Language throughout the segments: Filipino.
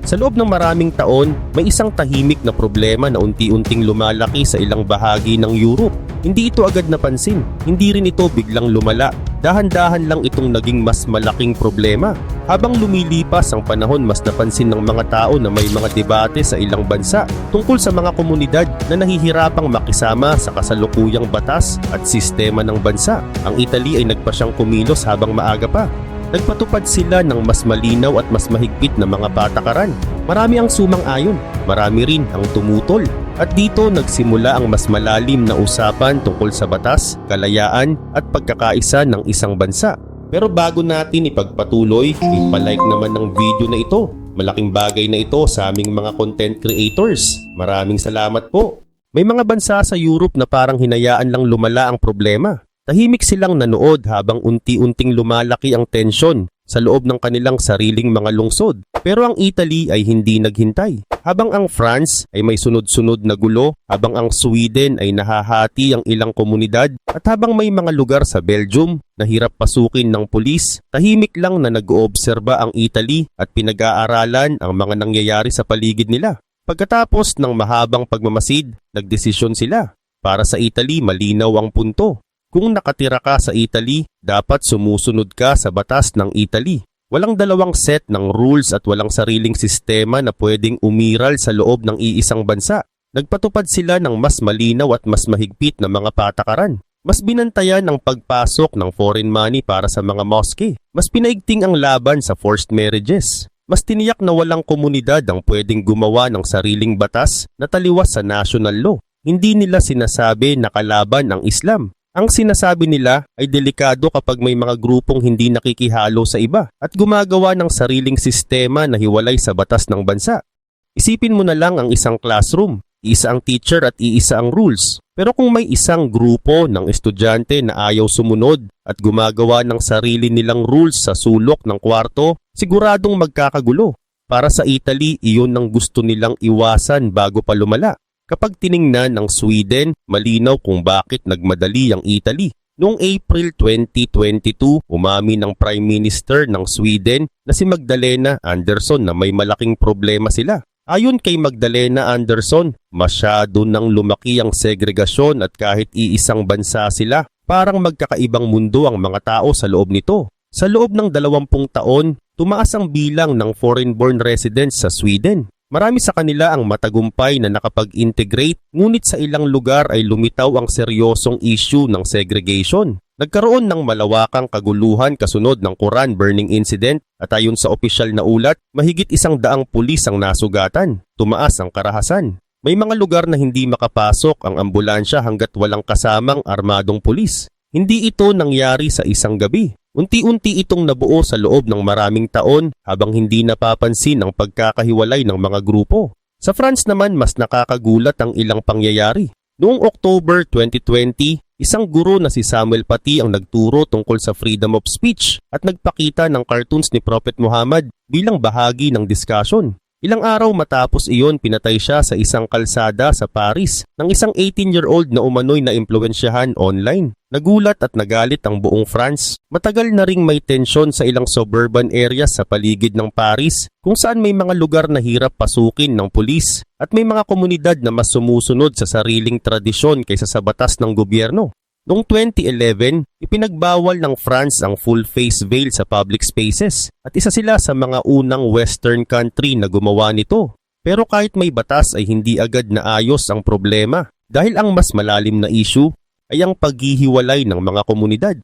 Sa loob ng maraming taon, may isang tahimik na problema na unti-unting lumalaki sa ilang bahagi ng Europe. Hindi ito agad napansin, hindi rin ito biglang lumala. Dahan-dahan lang itong naging mas malaking problema. Habang lumilipas ang panahon, mas napansin ng mga tao na may mga debate sa ilang bansa tungkol sa mga komunidad na nahihirapang makisama sa kasalukuyang batas at sistema ng bansa. Ang Italy ay nagpasyang kumilos habang maaga pa. Nagpatupad sila ng mas malinaw at mas mahigpit na mga patakaran. Marami ang sumang-ayon, marami rin ang tumutol. At dito nagsimula ang mas malalim na usapan tungkol sa batas, kalayaan at pagkakaisa ng isang bansa. Pero bago natin ipagpatuloy, ipalike naman ng video na ito. Malaking bagay na ito sa aming mga content creators. Maraming salamat po. May mga bansa sa Europe na parang hinayaan lang lumala ang problema. Tahimik silang nanood habang unti-unting lumalaki ang tensyon sa loob ng kanilang sariling mga lungsod. Pero ang Italy ay hindi naghintay. Habang ang France ay may sunod-sunod na gulo, habang ang Sweden ay nahahati ang ilang komunidad, at habang may mga lugar sa Belgium na hirap pasukin ng pulis, tahimik lang na nag-oobserba ang Italy at pinag-aaralan ang mga nangyayari sa paligid nila. Pagkatapos ng mahabang pagmamasid, nagdesisyon sila. Para sa Italy, malinaw ang punto. Kung nakatira ka sa Italy, dapat sumusunod ka sa batas ng Italy. Walang dalawang set ng rules at walang sariling sistema na pwedeng umiral sa loob ng iisang bansa. Nagpatupad sila ng mas malinaw at mas mahigpit na mga patakaran. Mas binantayan ang pagpasok ng foreign money para sa mga mosque. Mas pinaigting ang laban sa forced marriages. Mas tiniyak na walang komunidad ang pwedeng gumawa ng sariling batas na taliwas sa national law. Hindi nila sinasabi na kalaban ang Islam. Ang sinasabi nila ay delikado kapag may mga grupong hindi nakikihalo sa iba at gumagawa ng sariling sistema na hiwalay sa batas ng bansa. Isipin mo na lang ang isang classroom, isa ang teacher at iisa ang rules. Pero kung may isang grupo ng estudyante na ayaw sumunod at gumagawa ng sarili nilang rules sa sulok ng kwarto, siguradong magkakagulo. Para sa Italy, iyon ang gusto nilang iwasan bago pa lumala. Kapag tiningnan ng Sweden, malinaw kung bakit nagmadali ang Italy. Noong April 2022, umamin ng Prime Minister ng Sweden na si Magdalena Andersson na may malaking problema sila. Ayon kay Magdalena Andersson, masyado nang lumaki ang segregasyon at kahit iisang bansa sila, parang magkakaibang mundo ang mga tao sa loob nito. Sa loob ng 20 taon, tumaas ang bilang ng foreign-born residents sa Sweden. Marami sa kanila ang matagumpay na nakapag-integrate, ngunit sa ilang lugar ay lumitaw ang seryosong issue ng segregation. Nagkaroon ng malawakang kaguluhan kasunod ng Quran burning incident at ayon sa opisyal na ulat, mahigit 100 pulis ang nasugatan. Tumaas ang karahasan. May mga lugar na hindi makapasok ang ambulansya hanggat walang kasamang armadong pulis. Hindi ito nangyari sa isang gabi. Unti-unti itong nabuo sa loob ng maraming taon habang hindi napapansin ang pagkakahiwalay ng mga grupo. Sa France naman mas nakakagulat ang ilang pangyayari. Noong October 2020, isang guro na si Samuel Paty ang nagturo tungkol sa freedom of speech at nagpakita ng cartoons ni Prophet Muhammad bilang bahagi ng discussion. Ilang araw matapos iyon, pinatay siya sa isang kalsada sa Paris ng isang 18-year-old na umano'y naimpluwensyahan online. Nagulat at nagalit ang buong France. Matagal na ring may tensyon sa ilang suburban areas sa paligid ng Paris kung saan may mga lugar na hirap pasukin ng pulis at may mga komunidad na mas sumusunod sa sariling tradisyon kaysa sa batas ng gobyerno. Noong 2011, ipinagbawal ng France ang full-face veil sa public spaces at isa sila sa mga unang Western country na gumawa nito. Pero kahit may batas ay hindi agad naayos ang problema dahil ang mas malalim na issue ay ang paghihiwalay ng mga komunidad.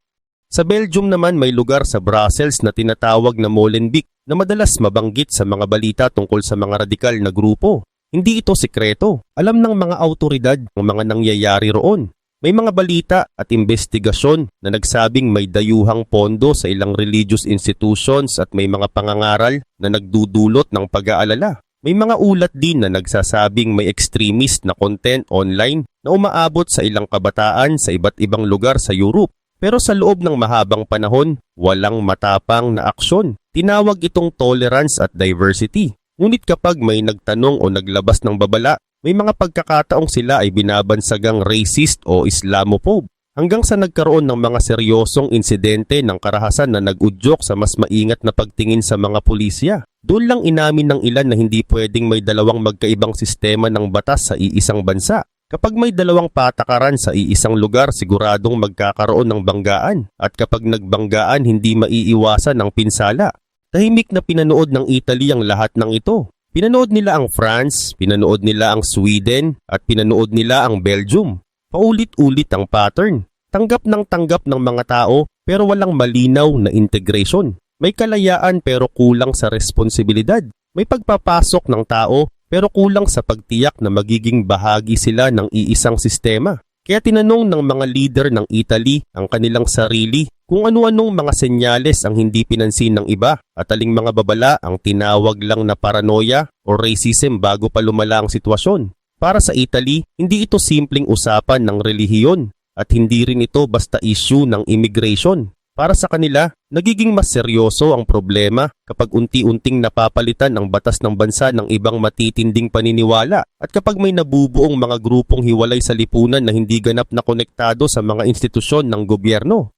Sa Belgium naman may lugar sa Brussels na tinatawag na Molenbeek na madalas mabanggit sa mga balita tungkol sa mga radikal na grupo. Hindi ito sekreto. Alam ng mga awtoridad ang mga nangyayari roon. May mga balita at investigasyon na nagsabing may dayuhang pondo sa ilang religious institutions at may mga pangangaral na nagdudulot ng pag-aalala. May mga ulat din na nagsasabing may extremist na content online na umaabot sa ilang kabataan sa iba't ibang lugar sa Europe. Pero sa loob ng mahabang panahon, walang matapang na aksyon. Tinawag itong tolerance at diversity. Ngunit kapag may nagtanong o naglabas ng babala, may mga pagkakataong sila ay binabansagang racist o Islamophobe. hanggang sa nagkaroon ng mga seryosong insidente ng karahasan na nag-udyok sa mas maingat na pagtingin sa mga pulisya. Doon lang inamin ng ilan na hindi pwedeng may dalawang magkaibang sistema ng batas sa iisang bansa. Kapag may dalawang patakaran sa iisang lugar, siguradong magkakaroon ng banggaan, at kapag nagbanggaan, hindi maiiwasan ang pinsala. Tahimik na pinanood ng Italy ang lahat ng ito. Pinanood nila ang France, pinanood nila ang Sweden, at pinanood nila ang Belgium. Paulit-ulit ang pattern. Tanggap ng mga tao pero walang malinaw na integration. May kalayaan pero kulang sa responsibilidad. May pagpapasok ng tao pero kulang sa pagtiyak na magiging bahagi sila ng iisang sistema. Kaya tinanong ng mga leader ng Italy ang kanilang sarili kung ano-anong mga senyales ang hindi pinansin ng iba at aling mga babala ang tinawag lang na paranoia o racism bago pa lumala ang sitwasyon. Para sa Italy, hindi ito simpleng usapan ng relihiyon at hindi rin ito basta issue ng immigration. Para sa kanila, nagiging mas seryoso ang problema kapag unti-unting napapalitan ang batas ng bansa ng ibang matitinding paniniwala at kapag may nabubuong mga grupong hiwalay sa lipunan na hindi ganap na konektado sa mga institusyon ng gobyerno.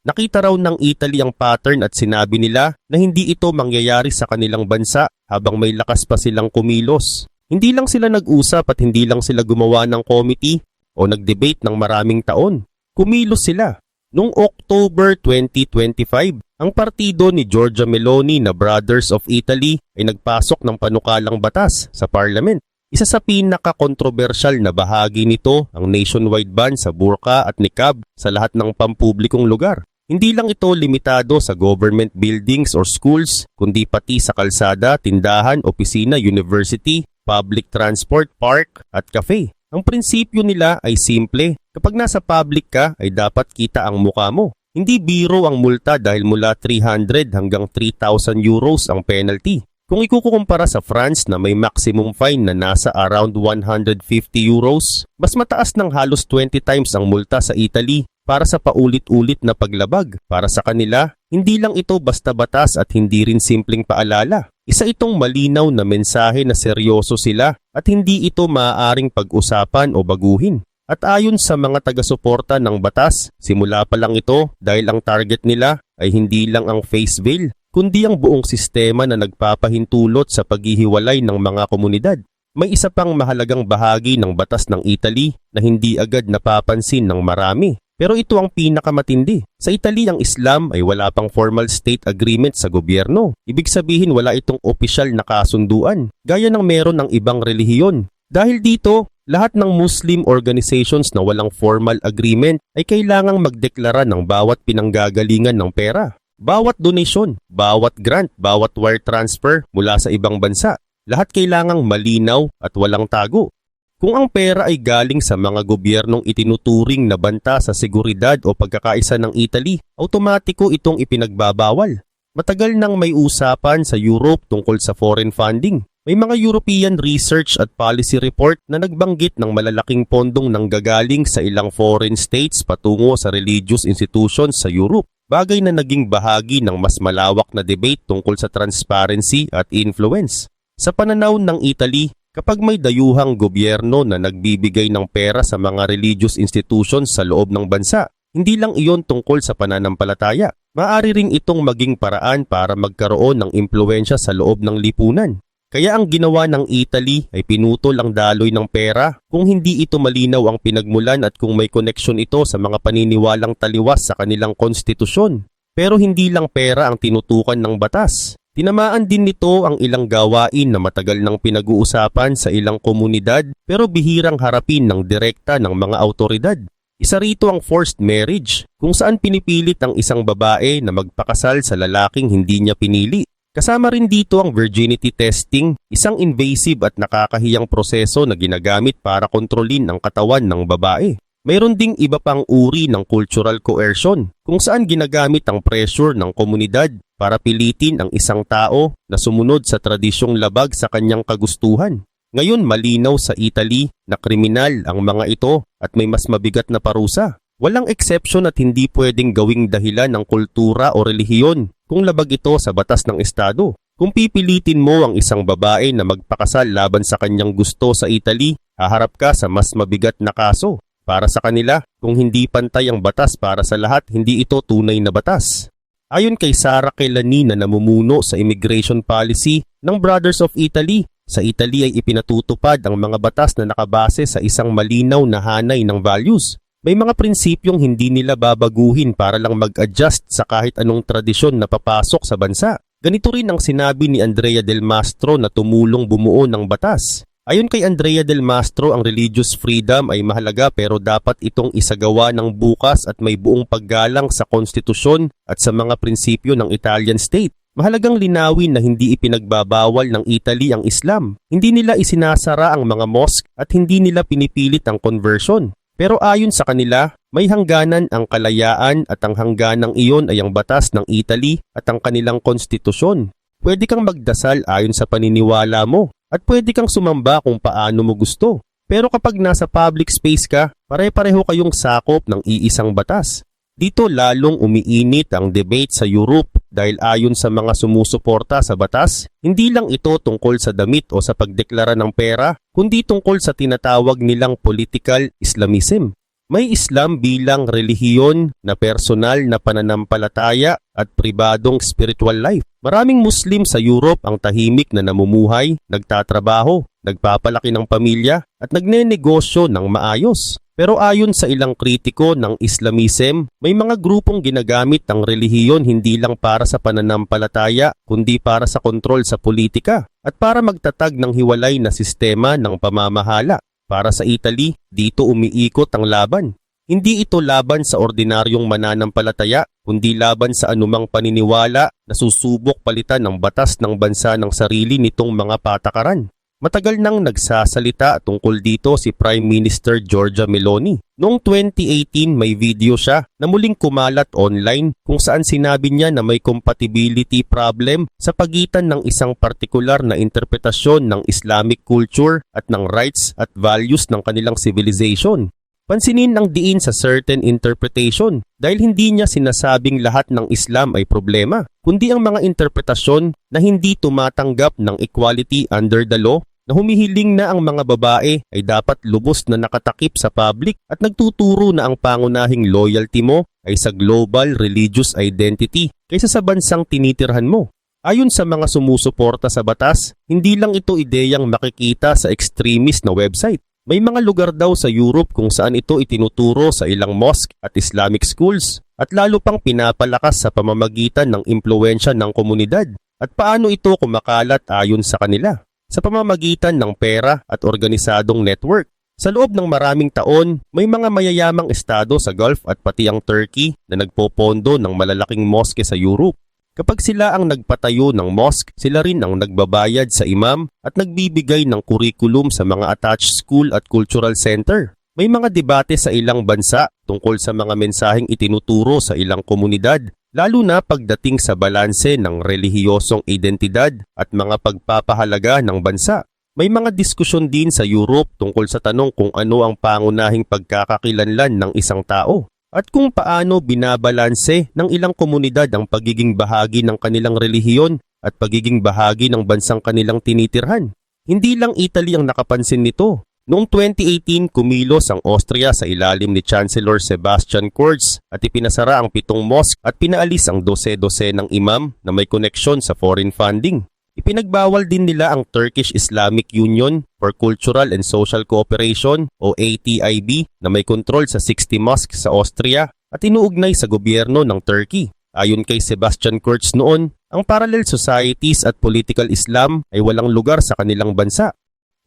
Nakita raw ng Italy ang pattern at sinabi nila na hindi ito mangyayari sa kanilang bansa habang may lakas pa silang kumilos. Hindi lang sila nag-usap at hindi lang sila gumawa ng committee o nag-debate ng maraming taon. Kumilos sila. Noong October 2025, ang partido ni Giorgia Meloni na Brothers of Italy ay nagpasok ng panukalang batas sa parliament. Isa sa pinaka-kontrobersyal na bahagi nito ang nationwide ban sa burqa at niqab sa lahat ng pampublikong lugar. Hindi lang ito limitado sa government buildings or schools, kundi pati sa kalsada, tindahan, opisina, university, public transport, park at cafe. Ang prinsipyo nila ay simple. Kapag nasa public ka ay dapat kita ang mukha mo. Hindi biro ang multa dahil mula 300 hanggang 3,000 euros ang penalty. Kung ikukumpara sa France na may maximum fine na nasa around 150 euros, mas mataas ng halos 20 times ang multa sa Italy para sa paulit-ulit na paglabag. Para sa kanila, hindi lang ito basta batas at hindi rin simpleng paalala. Isa itong malinaw na mensahe na seryoso sila at hindi ito maaaring pag-usapan o baguhin. At ayon sa mga taga-suporta ng batas, simula pa lang ito dahil ang target nila ay hindi lang ang face veil, kundi ang buong sistema na nagpapahintulot sa paghihiwalay ng mga komunidad. May isa pang mahalagang bahagi ng batas ng Italy na hindi agad napapansin ng marami. Pero ito ang pinakamatindi. Sa Italy, ang Islam ay wala pang formal state agreement sa gobyerno. Ibig sabihin wala itong opisyal na kasunduan, gaya ng meron ng ibang relihiyon. Dahil dito, lahat ng Muslim organizations na walang formal agreement ay kailangang magdeklara ng bawat pinanggagalingan ng pera. Bawat donasyon, bawat grant, bawat wire transfer mula sa ibang bansa, lahat kailangang malinaw at walang tago. Kung ang pera ay galing sa mga gobyernong itinuturing na banta sa seguridad o pagkakaisa ng Italy, automatiko itong ipinagbabawal. Matagal nang may usapan sa Europe tungkol sa foreign funding. May mga European research at policy report na nagbanggit ng malalaking pondong nanggagaling sa ilang foreign states patungo sa religious institutions sa Europe. Bagay na naging bahagi ng mas malawak na debate tungkol sa transparency at influence. Sa pananaw ng Italy, kapag may dayuhang gobyerno na nagbibigay ng pera sa mga religious institutions sa loob ng bansa, hindi lang iyon tungkol sa pananampalataya. Maaari ring itong maging paraan para magkaroon ng impluwensya sa loob ng lipunan. Kaya ang ginawa ng Italy ay pinutol ang daloy ng pera kung hindi ito malinaw ang pinagmulan at kung may koneksyon ito sa mga paniniwalang taliwas sa kanilang konstitusyon. Pero hindi lang pera ang tinutukan ng batas. Tinamaan din nito ang ilang gawain na matagal nang pinag-uusapan sa ilang komunidad pero bihirang harapin ng direkta ng mga autoridad. Isa rito ang forced marriage, kung saan pinipilit ang isang babae na magpakasal sa lalaking hindi niya pinili. Kasama rin dito ang virginity testing, isang invasive at nakakahiyang proseso na ginagamit para kontrolin ang katawan ng babae. Mayroon ding iba pang uri ng cultural coercion, kung saan ginagamit ang pressure ng komunidad para pilitin ang isang tao na sumunod sa tradisyong labag sa kanyang kagustuhan. Ngayon malinaw sa Italy na kriminal ang mga ito at may mas mabigat na parusa. Walang exception at hindi pwedeng gawing dahilan ng kultura o relihiyon kung labag ito sa batas ng estado. Kung pipilitin mo ang isang babae na magpakasal laban sa kanyang gusto sa Italy, haharap ka sa mas mabigat na kaso. Para sa kanila, kung hindi pantay ang batas para sa lahat, hindi ito tunay na batas. Ayon kay Sara Kelani na namumuno sa immigration policy ng Brothers of Italy, sa Italy ay ipinatutupad ang mga batas na nakabase sa isang malinaw na hanay ng values. May mga prinsipyong hindi nila babaguhin para lang mag-adjust sa kahit anong tradisyon na papasok sa bansa. Ganito rin ang sinabi ni Andrea Del Mastro na tumulong bumuo ng batas. Ayon kay Andrea Del Mastro, ang religious freedom ay mahalaga pero dapat itong isagawa ng bukas at may buong paggalang sa konstitusyon at sa mga prinsipyo ng Italian state. Mahalagang linawin na hindi ipinagbabawal ng Italy ang Islam. Hindi nila isinasara ang mga mosque at hindi nila pinipilit ang conversion. Pero ayon sa kanila, may hangganan ang kalayaan at ang hangganang iyon ay ang batas ng Italy at ang kanilang konstitusyon. Pwede kang magdasal ayon sa paniniwala mo. At pwede kang sumamba kung paano mo gusto. Pero kapag nasa public space ka, pare-pareho kayong sakop ng iisang batas. Dito lalong umiinit ang debate sa Europe dahil ayon sa mga sumusuporta sa batas, hindi lang ito tungkol sa damit o sa pagdeklara ng pera, kundi tungkol sa tinatawag nilang political Islamism. May Islam bilang relihiyon na personal na pananampalataya at pribadong spiritual life. Maraming Muslim sa Europe ang tahimik na namumuhay, nagtatrabaho, nagpapalaki ng pamilya at nagnenegosyo ng maayos. Pero ayon sa ilang kritiko ng Islamism, may mga grupong ginagamit ang relihiyon hindi lang para sa pananampalataya, kundi para sa kontrol sa politika at para magtatag ng hiwalay na sistema ng pamamahala. Para sa Italy, dito umiikot ang laban. Hindi ito laban sa ordinaryong mananampalataya, kundi laban sa anumang paniniwala na susubok palitan ng batas ng bansa ng sarili nitong mga patakaran. Matagal nang nagsasalita tungkol dito si Prime Minister Giorgia Meloni. Noong 2018 may video siya na muling kumalat online kung saan sinabi niya na may compatibility problem sa pagitan ng isang partikular na interpretasyon ng Islamic culture at ng rights at values ng kanilang civilization. Pansinin ang diin sa certain interpretation dahil hindi niya sinasabing lahat ng Islam ay problema, kundi ang mga interpretasyon na hindi tumatanggap ng equality under the law, na humihiling na ang mga babae ay dapat lubos na nakatakip sa public at nagtuturo na ang pangunahing loyalty mo ay sa global religious identity kaysa sa bansang tinitirhan mo. Ayon sa mga sumusuporta sa batas, hindi lang ito ideyang makikita sa extremist na website. May mga lugar daw sa Europe kung saan ito itinuturo sa ilang mosque at Islamic schools at lalo pang pinapalakas sa pamamagitan ng impluwensya ng komunidad. At paano ito kumakalat ayon sa kanila? Sa pamamagitan ng pera at organisadong network. Sa loob ng maraming taon, may mga mayayamang estado sa Gulf at pati ang Turkey na nagpopondo ng malalaking mosque sa Europe. Kapag sila ang nagpatayo ng mosque, sila rin ang nagbabayad sa imam at nagbibigay ng kurikulum sa mga attached school at cultural center. May mga debate sa ilang bansa tungkol sa mga mensaheng itinuturo sa ilang komunidad, lalo na pagdating sa balanse ng relihiyosong identidad at mga pagpapahalaga ng bansa. May mga diskusyon din sa Europe tungkol sa tanong kung ano ang pangunahing pagkakakilanlan ng isang tao. At kung paano binabalanse ng ilang komunidad ang pagiging bahagi ng kanilang relihiyon at pagiging bahagi ng bansang kanilang tinitirhan. Hindi lang Italy ang nakapansin nito. Noong 2018, kumilos ang Austria sa ilalim ni Chancellor Sebastian Kurz at ipinasara ang 7 mosque at pinaalis ang 12 ng imam na may koneksyon sa foreign funding. Ipinagbawal din nila ang Turkish Islamic Union for Cultural and Social Cooperation o ATIB na may kontrol sa 60 mosques sa Austria at inuugnay sa gobyerno ng Turkey. Ayon kay Sebastian Kurz noon, ang parallel societies at political Islam ay walang lugar sa kanilang bansa.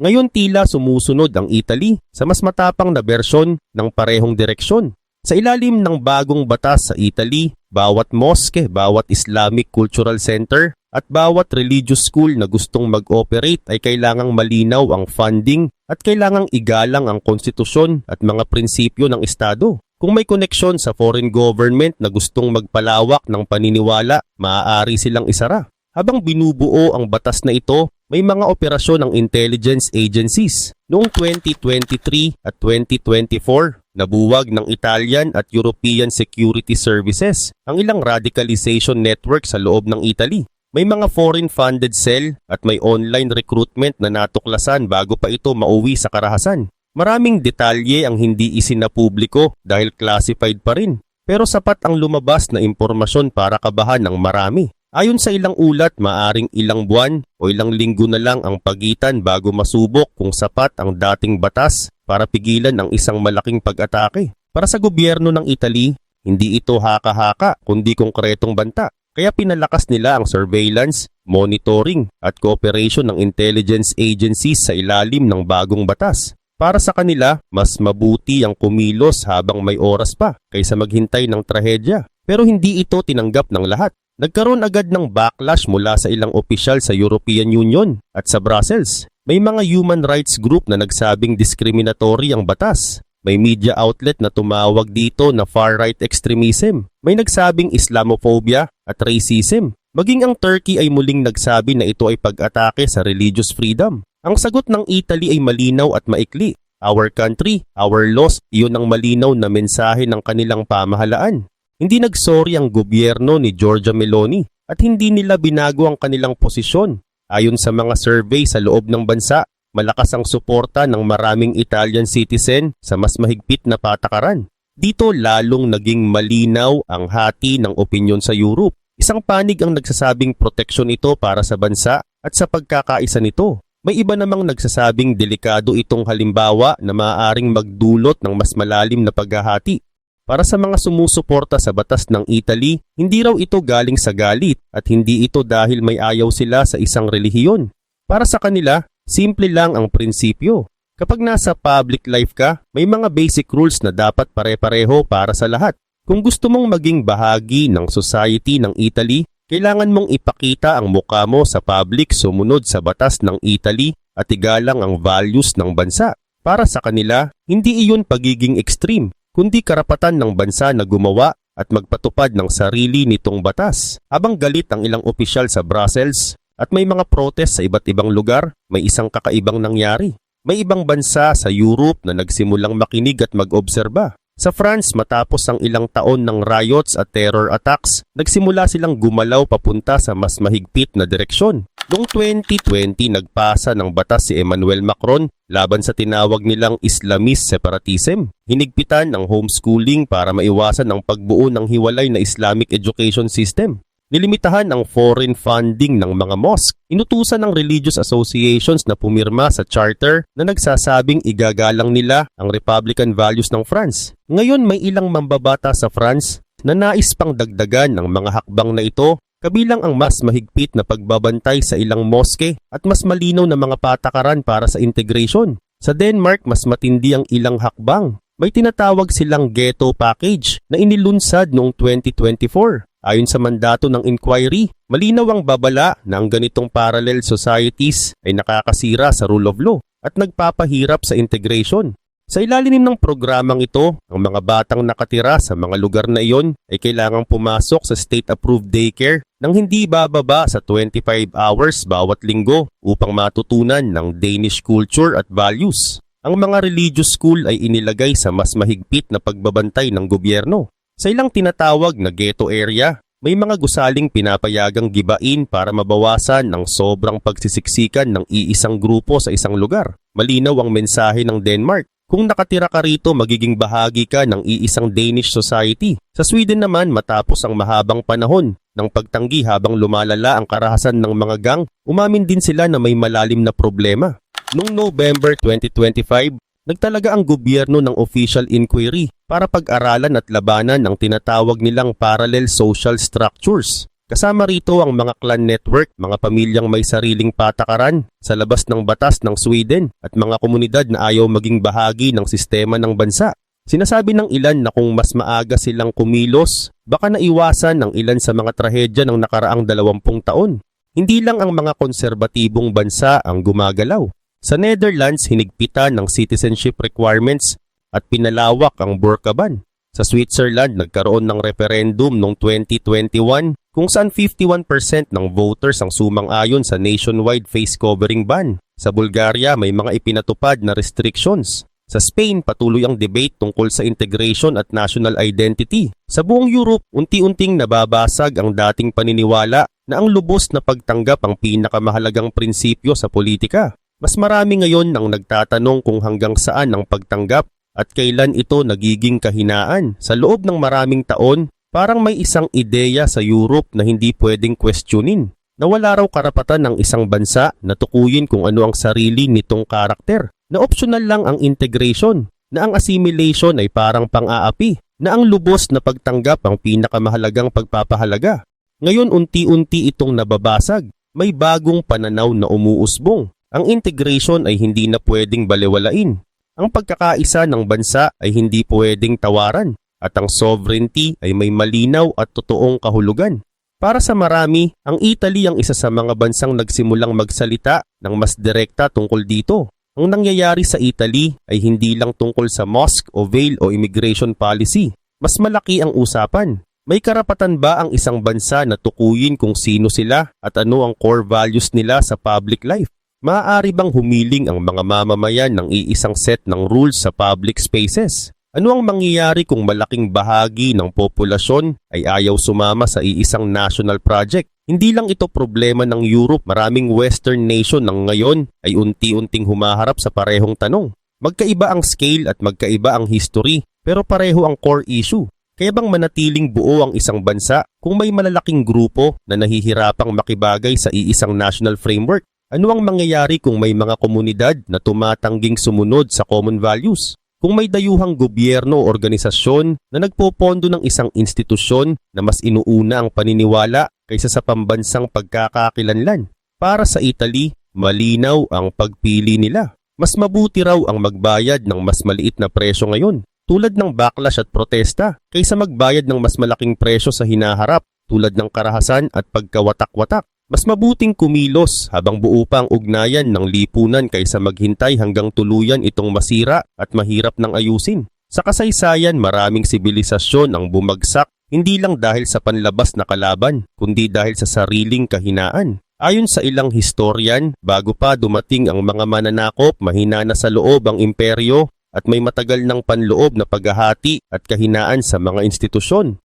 Ngayon tila sumusunod ang Italy sa mas matapang na bersyon ng parehong direksyon. Sa ilalim ng bagong batas sa Italy, bawat mosque, bawat Islamic Cultural Center at bawat religious school na gustong mag-operate ay kailangang malinaw ang funding at kailangang igalang ang konstitusyon at mga prinsipyo ng Estado. Kung may koneksyon sa foreign government na gustong magpalawak ng paniniwala, maaari silang isara. Habang binubuo ang batas na ito, may mga operasyon ng intelligence agencies. Noong 2023 at 2024, nabuwag ng Italian at European Security Services ang ilang radicalization network sa loob ng Italy. May mga foreign-funded cell at may online recruitment na natuklasan bago pa ito mauwi sa karahasan. Maraming detalye ang hindi isinapubliko dahil classified pa rin. Pero sapat ang lumabas na impormasyon para kabahan ng marami. Ayon sa ilang ulat, maaring ilang buwan o ilang linggo na lang ang pagitan bago masubok kung sapat ang dating batas para pigilan ang isang malaking pag-atake. Para sa gobyerno ng Italy, hindi ito haka-haka kundi konkretong banta. Kaya pinalakas nila ang surveillance, monitoring at cooperation ng intelligence agencies sa ilalim ng bagong batas. Para sa kanila, mas mabuti ang kumilos habang may oras pa kaysa maghintay ng trahedya. Pero hindi ito tinanggap ng lahat. Nagkaroon agad ng backlash mula sa ilang opisyal sa European Union at sa Brussels. May mga human rights group na nagsabing discriminatory ang batas. May media outlet na tumawag dito na far-right extremism. May nagsabing Islamophobia at racism. Maging ang Turkey ay muling nagsabi na ito ay pag-atake sa religious freedom. Ang sagot ng Italy ay malinaw at maikli. Our country, our laws, iyon ang malinaw na mensahe ng kanilang pamahalaan. Hindi nagsorry ang gobyerno ni Giorgia Meloni at hindi nila binago ang kanilang posisyon. Ayon sa mga survey sa loob ng bansa, malakas ang suporta ng maraming Italian citizen sa mas mahigpit na patakaran. Dito lalong naging malinaw ang hati ng opinyon sa Europe. Isang panig ang nagsasabing proteksyon ito para sa bansa at sa pagkakaisa nito. May iba namang nagsasabing delikado itong halimbawa na maaaring magdulot ng mas malalim na paghahati. Para sa mga sumusuporta sa batas ng Italy, hindi raw ito galing sa galit at hindi ito dahil may ayaw sila sa isang relihiyon. Para sa kanila, simple lang ang prinsipyo. Kapag nasa public life ka, may mga basic rules na dapat pare-pareho para sa lahat. Kung gusto mong maging bahagi ng society ng Italy, kailangan mong ipakita ang mukha mo sa public sumunod sa batas ng Italy at igalang ang values ng bansa. Para sa kanila, hindi iyon pagiging extreme, kundi karapatan ng bansa na gumawa at magpatupad ng sarili nitong batas. Habang galit ang ilang opisyal sa Brussels at may mga protest sa iba't ibang lugar, may isang kakaibang nangyari. May ibang bansa sa Europe na nagsimulang makinig at mag-obserba. Sa France, matapos ang ilang taon ng riots at terror attacks, nagsimula silang gumalaw papunta sa mas mahigpit na direksyon. Noong 2020, nagpasa ng batas si Emmanuel Macron laban sa tinawag nilang Islamist separatism. Hinigpitan ang homeschooling para maiwasan ang pagbuo ng hiwalay na Islamic education system. Nilimitahan ang foreign funding ng mga mosque. Inutusan ng religious associations na pumirma sa charter na nagsasabing igagalang nila ang Republican values ng France. Ngayon may ilang mambabata sa France na nais pang dagdagan ng mga hakbang na ito, kabilang ang mas mahigpit na pagbabantay sa ilang moske at mas malinaw na mga patakaran para sa integration. Sa Denmark, mas matindi ang ilang hakbang. May tinatawag silang ghetto package na inilunsad noong 2024. Ayon sa mandato ng inquiry, malinaw ang babala na ang ganitong parallel societies ay nakakasira sa rule of law at nagpapahirap sa integration. Sa ilalim ng programang ito, ang mga batang nakatira sa mga lugar na iyon ay kailangang pumasok sa state-approved daycare nang hindi bababa sa 25 hours bawat linggo upang matutunan ng Danish culture at values. Ang mga religious school ay inilagay sa mas mahigpit na pagbabantay ng gobyerno. Sa ilang tinatawag na ghetto area, may mga gusaling pinapayagang gibain para mabawasan ang sobrang pagsisiksikan ng iisang grupo sa isang lugar. Malinaw ang mensahe ng Denmark. Kung nakatira ka rito, magiging bahagi ka ng iisang Danish society. Sa Sweden naman, matapos ang mahabang panahon ng pagtanggi habang lumalala ang karahasan ng mga gang, umamin din sila na may malalim na problema. Noong November 2025, nagtalaga ang gobyerno ng official inquiry para pag-aralan at labanan ang tinatawag nilang parallel social structures. Kasama rito ang mga clan network, mga pamilyang may sariling patakaran sa labas ng batas ng Sweden at mga komunidad na ayaw maging bahagi ng sistema ng bansa. Sinasabi ng ilan na kung mas maaga silang kumilos, baka naiwasan ng ilan sa mga trahedya ng nakaraang 20 taon. Hindi lang ang mga konserbatibong bansa ang gumagalaw. Sa Netherlands, hinigpitan ng citizenship requirements at pinalawak ang burqa ban. Sa Switzerland, nagkaroon ng referendum noong 2021 kung saan 51% ng voters ang sumang-ayon sa nationwide face covering ban. Sa Bulgaria, may mga ipinatupad na restrictions. Sa Spain, patuloy ang debate tungkol sa integration at national identity. Sa buong Europe, unti-unting nababasag ang dating paniniwala na ang lubos na pagtanggap ang pinakamahalagang prinsipyo sa politika. Mas marami ngayon ang nagtatanong kung hanggang saan ang pagtanggap at kailan ito nagiging kahinaan. Sa loob ng maraming taon, parang may isang ideya sa Europe na hindi pwedeng questionin, na wala raw karapatan ng isang bansa na tukuyin kung ano ang sarili nitong karakter, na optional lang ang integration, na ang assimilation ay parang pang-aapi, na ang lubos na pagtanggap ang pinakamahalagang pagpapahalaga. Ngayon unti-unti itong nababasag, may bagong pananaw na umuusbong. Ang integration ay hindi na pwedeng balewalain. Ang pagkakaisa ng bansa ay hindi pwedeng tawaran at ang sovereignty ay may malinaw at totoong kahulugan. Para sa marami, ang Italy ang isa sa mga bansang nagsimulang magsalita ng mas direkta tungkol dito. Ang nangyayari sa Italy ay hindi lang tungkol sa mosque o veil o immigration policy. Mas malaki ang usapan. May karapatan ba ang isang bansa na tukuyin kung sino sila at ano ang core values nila sa public life? Maaari bang humiling ang mga mamamayan ng iisang set ng rules sa public spaces? Ano ang mangyayari kung malaking bahagi ng populasyon ay ayaw sumama sa iisang national project? Hindi lang ito problema ng Europe, maraming Western nation ng ngayon ay unti-unting humaharap sa parehong tanong. Magkaiba ang scale at magkaiba ang history, pero pareho ang core issue. Kaya bang manatiling buo ang isang bansa kung may malalaking grupo na nahihirapang makibagay sa iisang national framework? Ano ang mangyayari kung may mga komunidad na tumatangging sumunod sa common values? Kung may dayuhang gobyerno o organisasyon na nagpopondo ng isang institusyon na mas inuuna ang paniniwala kaysa sa pambansang pagkakakilanlan? Para sa Italy, malinaw ang pagpili nila. Mas mabuti raw ang magbayad ng mas maliit na presyo ngayon, tulad ng backlash at protesta, kaysa magbayad ng mas malaking presyo sa hinaharap, tulad ng karahasan at pagkawatak-watak. Mas mabuting kumilos habang buo pa ang ugnayan ng lipunan kaysa maghintay hanggang tuluyan itong masira at mahirap ng ayusin. Sa kasaysayan, maraming sibilisasyon ang bumagsak hindi lang dahil sa panlabas na kalaban, kundi dahil sa sariling kahinaan. Ayon sa ilang historian, bago pa dumating ang mga mananakop, mahina na sa loob ang imperyo at may matagal ng panloob na paghahati at kahinaan sa mga institusyon.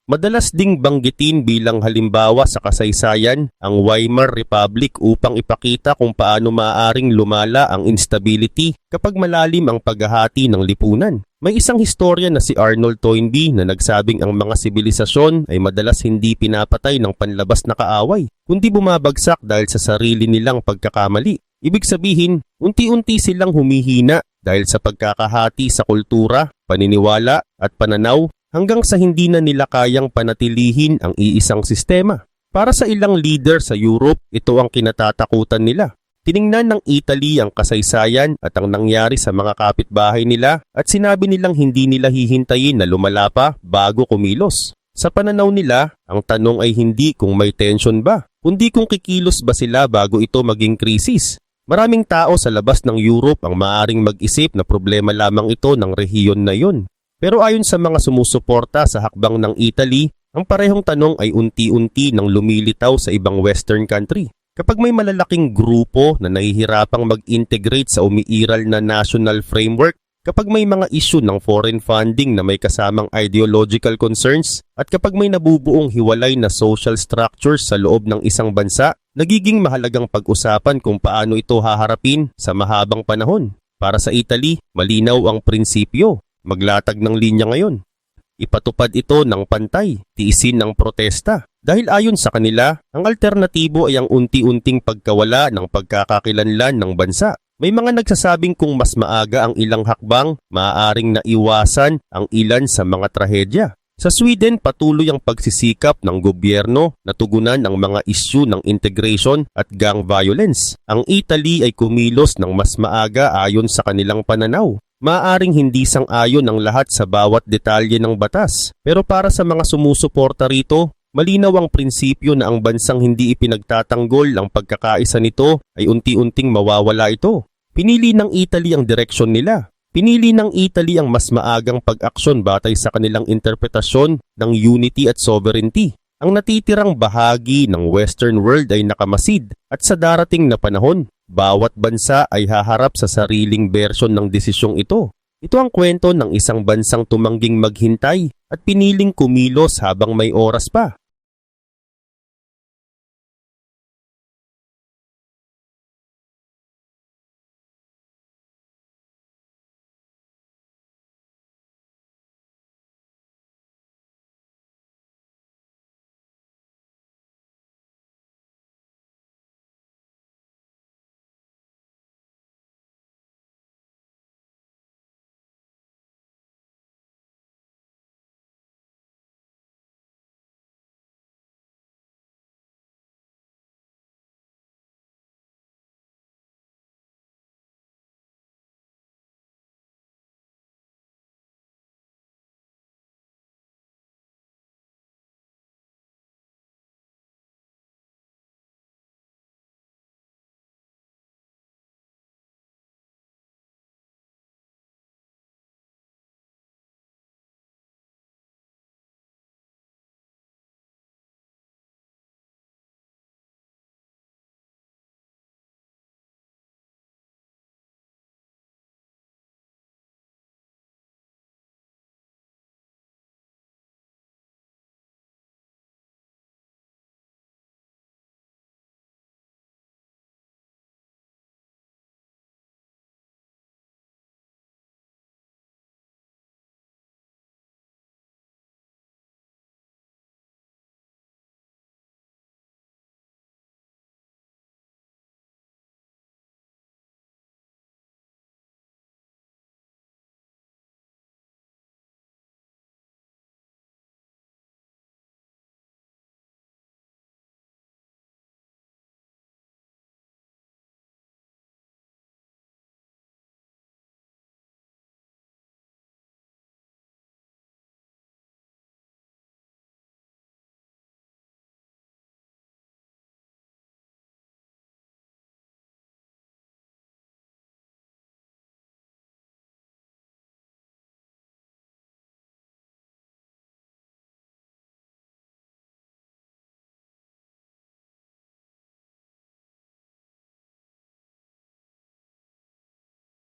Madalas ding banggitin bilang halimbawa sa kasaysayan ang Weimar Republic upang ipakita kung paano maaaring lumala ang instability kapag malalim ang paghahati ng lipunan. May isang historian na si Arnold Toynbee na nagsabing ang mga sibilisasyon ay madalas hindi pinapatay ng panlabas na kaaway, kundi bumabagsak dahil sa sarili nilang pagkakamali. Ibig sabihin, unti-unti silang humihina dahil sa pagkakahati sa kultura, paniniwala at pananaw, hanggang sa hindi na nila kayang panatilihin ang iisang sistema. Para sa ilang leader sa Europe, ito ang kinatatakutan nila. Tiningnan ng Italy ang kasaysayan at ang nangyari sa mga kapitbahay nila at sinabi nilang hindi nila hihintayin na lumala pa bago kumilos. Sa pananaw nila, ang tanong ay hindi kung may tension ba, kundi kung kikilos ba sila bago ito maging krisis. Maraming tao sa labas ng Europe ang maaring mag-isip na problema lamang ito ng rehiyon na yun. Pero ayon sa mga sumusuporta sa hakbang ng Italy, ang parehong tanong ay unti-unti nang lumilitaw sa ibang Western country. Kapag may malalaking grupo na nahihirapang mag-integrate sa umiiral na national framework, kapag may mga issue ng foreign funding na may kasamang ideological concerns, at kapag may nabubuong hiwalay na social structures sa loob ng isang bansa, nagiging mahalagang pag-usapan kung paano ito haharapin sa mahabang panahon. Para sa Italy, malinaw ang prinsipyo. Maglatag ng linya ngayon. Ipatupad ito ng pantay, tiisin ng protesta. Dahil ayon sa kanila, ang alternatibo ay ang unti-unting pagkawala ng pagkakakilanlan ng bansa. May mga nagsasabing kung mas maaga ang ilang hakbang, maaaring naiwasan ang ilan sa mga trahedya. Sa Sweden, patuloy ang pagsisikap ng gobyerno na tugunan ang mga isyu ng integration at gang violence. Ang Italy ay kumilos ng mas maaga ayon sa kanilang pananaw. Maaring hindi sang-ayon ang lahat sa bawat detalye ng batas, pero para sa mga sumusuporta rito, malinaw ang prinsipyo na ang bansang hindi ipinagtatanggol ang pagkakaisa nito ay unti-unting mawawala ito. Pinili ng Italy ang direksyon nila. Pinili ng Italy ang mas maagang pag-aksyon batay sa kanilang interpretasyon ng unity at sovereignty. Ang natitirang bahagi ng Western world ay nakamasid at sa darating na panahon, bawat bansa ay haharap sa sariling bersyon ng desisyong ito. Ito ang kwento ng isang bansang tumangging maghintay at piniling kumilos habang may oras pa.